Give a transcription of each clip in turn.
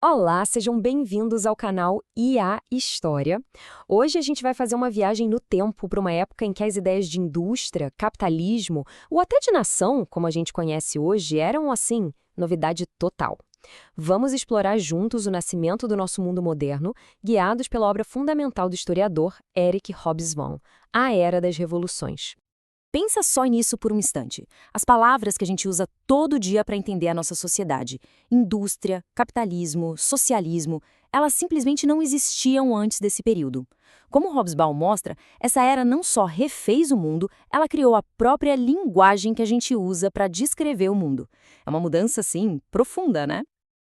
Olá, sejam bem-vindos ao canal IA História. Hoje a gente vai fazer uma viagem no tempo para uma época em que as ideias de indústria, capitalismo ou até de nação, como a gente conhece hoje, eram, assim, novidade total. Vamos explorar juntos o nascimento do nosso mundo moderno, guiados pela obra fundamental do historiador Eric Hobsbawm, A Era das Revoluções. Pensa só nisso por um instante. As palavras que a gente usa todo dia para entender a nossa sociedade, indústria, capitalismo, socialismo, elas simplesmente não existiam antes desse período. Como Hobsbawm mostra, essa era não só refez o mundo, ela criou a própria linguagem que a gente usa para descrever o mundo. É uma mudança, assim, profunda, né?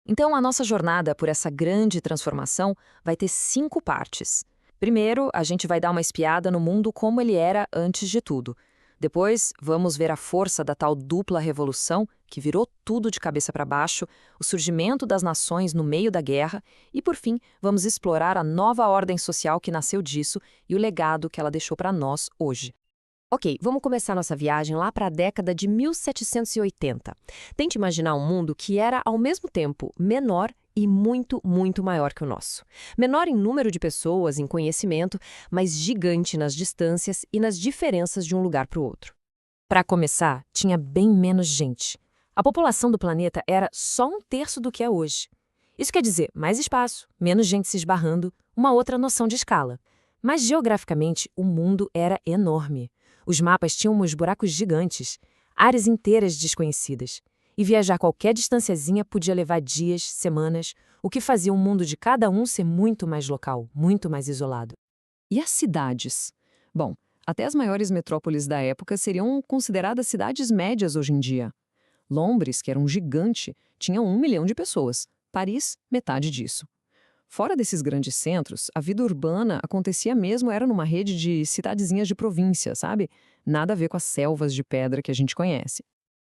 Então, a nossa jornada por essa grande transformação vai ter 5 partes. Primeiro, a gente vai dar uma espiada no mundo como ele era antes de tudo. Depois, vamos ver a força da tal dupla revolução, que virou tudo de cabeça para baixo, o surgimento das nações no meio da guerra e, por fim, vamos explorar a nova ordem social que nasceu disso e o legado que ela deixou para nós hoje. Ok, vamos começar nossa viagem lá para a década de 1780. Tente imaginar um mundo que era, ao mesmo tempo, menor e muito, muito maior que o nosso. Menor em número de pessoas, em conhecimento, mas gigante nas distâncias e nas diferenças de um lugar para o outro. Para começar, tinha bem menos gente. A população do planeta era só 1/3 do que é hoje. Isso quer dizer mais espaço, menos gente se esbarrando, uma outra noção de escala. Mas geograficamente, o mundo era enorme. Os mapas tinham uns buracos gigantes, áreas inteiras desconhecidas. E viajar qualquer distanciazinha podia levar dias, semanas, o que fazia o mundo de cada um ser muito mais local, muito mais isolado. E as cidades? Bom, até as maiores metrópoles da época seriam consideradas cidades médias hoje em dia. Londres, que era um gigante, tinha 1 milhão de pessoas. Paris, metade disso. Fora desses grandes centros, a vida urbana acontecia mesmo era numa rede de cidadezinhas de província, sabe? Nada a ver com as selvas de pedra que a gente conhece.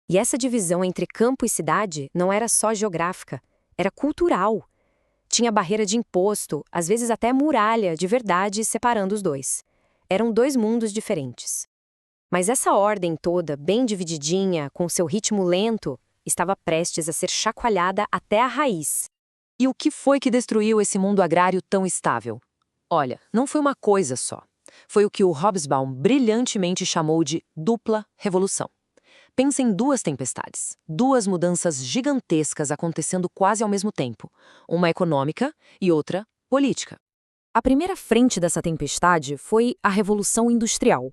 E essa divisão entre campo e cidade não era só geográfica, era cultural. Tinha barreira de imposto, às vezes até muralha de verdade separando os dois. Eram dois mundos diferentes. Mas essa ordem toda, bem divididinha, com seu ritmo lento, estava prestes a ser chacoalhada até a raiz. E o que foi que destruiu esse mundo agrário tão estável? Olha, não foi uma coisa só. Foi o que o Hobsbawm brilhantemente chamou de dupla revolução. Pensa em duas tempestades, duas mudanças gigantescas acontecendo quase ao mesmo tempo, uma econômica e outra política. A primeira frente dessa tempestade foi a Revolução Industrial.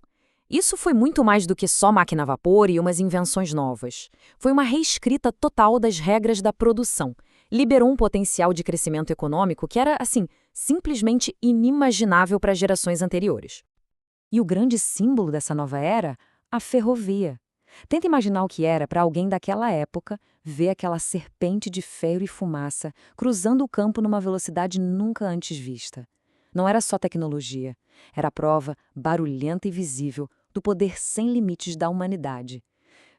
Isso foi muito mais do que só máquina a vapor e umas invenções novas. Foi uma reescrita total das regras da produção. Liberou um potencial de crescimento econômico que era, assim, simplesmente inimaginável para gerações anteriores. E o grande símbolo dessa nova era? A ferrovia. Tenta imaginar o que era para alguém daquela época ver aquela serpente de ferro e fumaça cruzando o campo numa velocidade nunca antes vista. Não era só tecnologia, era a prova barulhenta e visível do poder sem limites da humanidade.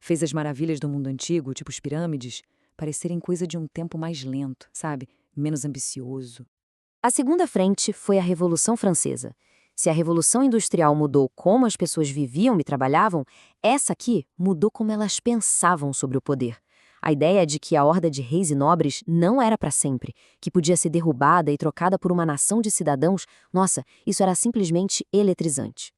Fez as maravilhas do mundo antigo, tipo as pirâmides, parecerem coisa de um tempo mais lento, sabe? Menos ambicioso. A segunda frente foi a Revolução Francesa. Se a Revolução Industrial mudou como as pessoas viviam e trabalhavam, essa aqui mudou como elas pensavam sobre o poder. A ideia de que a horda de reis e nobres não era para sempre, que podia ser derrubada e trocada por uma nação de cidadãos, nossa, isso era simplesmente eletrizante.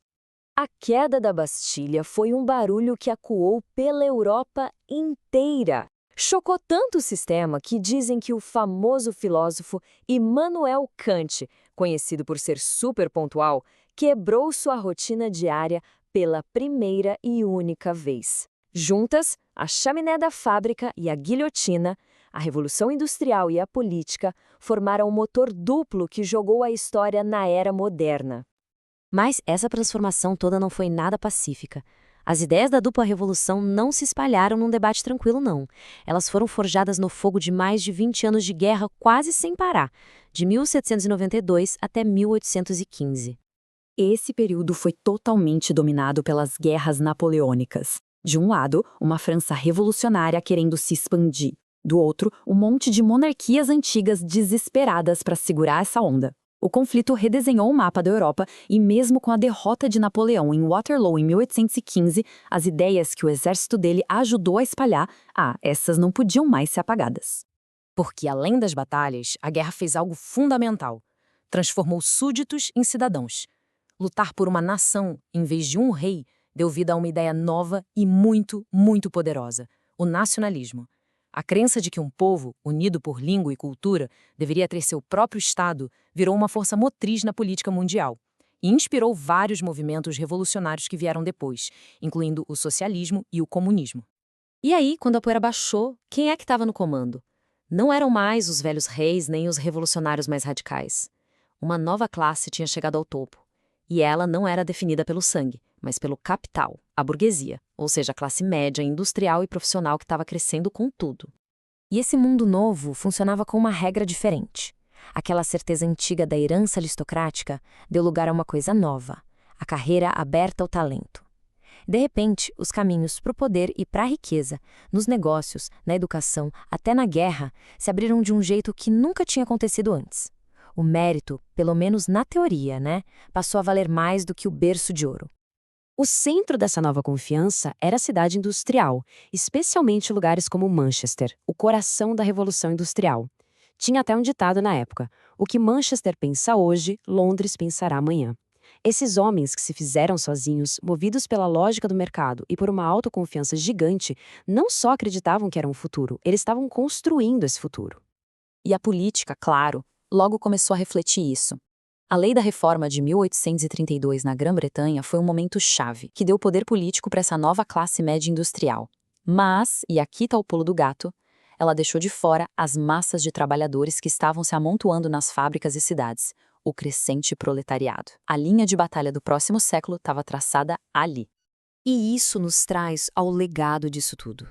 A queda da Bastilha foi um barulho que acuou pela Europa inteira. Chocou tanto o sistema que dizem que o famoso filósofo Immanuel Kant, conhecido por ser super pontual, quebrou sua rotina diária pela primeira e única vez. Juntas, a chaminé da fábrica e a guilhotina, a Revolução Industrial e a política formaram um motor duplo que jogou a história na era moderna. Mas essa transformação toda não foi nada pacífica. As ideias da dupla revolução não se espalharam num debate tranquilo, não. Elas foram forjadas no fogo de mais de 20 anos de guerra quase sem parar, de 1792 até 1815. Esse período foi totalmente dominado pelas guerras napoleônicas. De um lado, uma França revolucionária querendo se expandir. Do outro, um monte de monarquias antigas desesperadas para segurar essa onda. O conflito redesenhou o mapa da Europa e mesmo com a derrota de Napoleão em Waterloo em 1815, as ideias que o exército dele ajudou a espalhar, essas não podiam mais ser apagadas. Porque, além das batalhas, a guerra fez algo fundamental. Transformou súditos em cidadãos. Lutar por uma nação, em vez de um rei, deu vida a uma ideia nova e muito, muito poderosa: o nacionalismo. A crença de que um povo, unido por língua e cultura, deveria ter seu próprio Estado, virou uma força motriz na política mundial e inspirou vários movimentos revolucionários que vieram depois, incluindo o socialismo e o comunismo. E aí, quando a poeira baixou, quem é que estava no comando? Não eram mais os velhos reis nem os revolucionários mais radicais. Uma nova classe tinha chegado ao topo. E ela não era definida pelo sangue, mas pelo capital, a burguesia, ou seja, a classe média, industrial e profissional que estava crescendo com tudo. E esse mundo novo funcionava com uma regra diferente. Aquela certeza antiga da herança aristocrática deu lugar a uma coisa nova: a carreira aberta ao talento. De repente, os caminhos para o poder e para a riqueza, nos negócios, na educação, até na guerra, se abriram de um jeito que nunca tinha acontecido antes. O mérito, pelo menos na teoria, passou a valer mais do que o berço de ouro. O centro dessa nova confiança era a cidade industrial, especialmente lugares como Manchester, o coração da Revolução Industrial. Tinha até um ditado na época: o que Manchester pensa hoje, Londres pensará amanhã. Esses homens que se fizeram sozinhos, movidos pela lógica do mercado e por uma autoconfiança gigante, não só acreditavam que era um futuro, eles estavam construindo esse futuro. E a política, claro, logo começou a refletir isso. A Lei da Reforma de 1832 na Grã-Bretanha foi um momento chave, que deu poder político para essa nova classe média industrial. Mas, e aqui está o pulo do gato, ela deixou de fora as massas de trabalhadores que estavam se amontoando nas fábricas e cidades, o crescente proletariado. A linha de batalha do próximo século estava traçada ali. E isso nos traz ao legado disso tudo.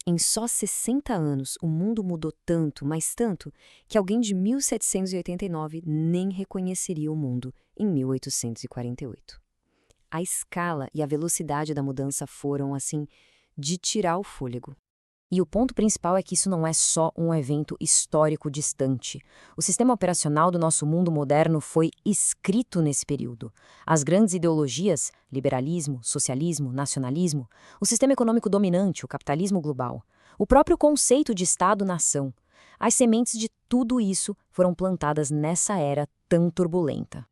Em só 60 anos, o mundo mudou tanto, mas tanto, que alguém de 1789 nem reconheceria o mundo em 1848. A escala e a velocidade da mudança foram, assim, de tirar o fôlego. E o ponto principal é que isso não é só um evento histórico distante. O sistema operacional do nosso mundo moderno foi escrito nesse período. As grandes ideologias, liberalismo, socialismo, nacionalismo, o sistema econômico dominante, o capitalismo global, o próprio conceito de Estado-nação, as sementes de tudo isso foram plantadas nessa era tão turbulenta.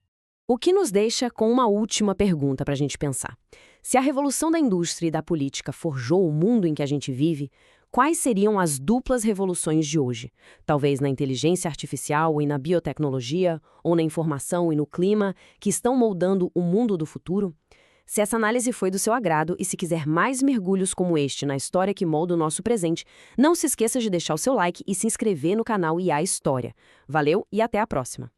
O que nos deixa com uma última pergunta para a gente pensar. Se a revolução da indústria e da política forjou o mundo em que a gente vive, quais seriam as duplas revoluções de hoje? Talvez na inteligência artificial e na biotecnologia, ou na informação e no clima, que estão moldando o mundo do futuro? Se essa análise foi do seu agrado e se quiser mais mergulhos como este na história que molda o nosso presente, não se esqueça de deixar o seu like e se inscrever no canal IA História. Valeu e até a próxima!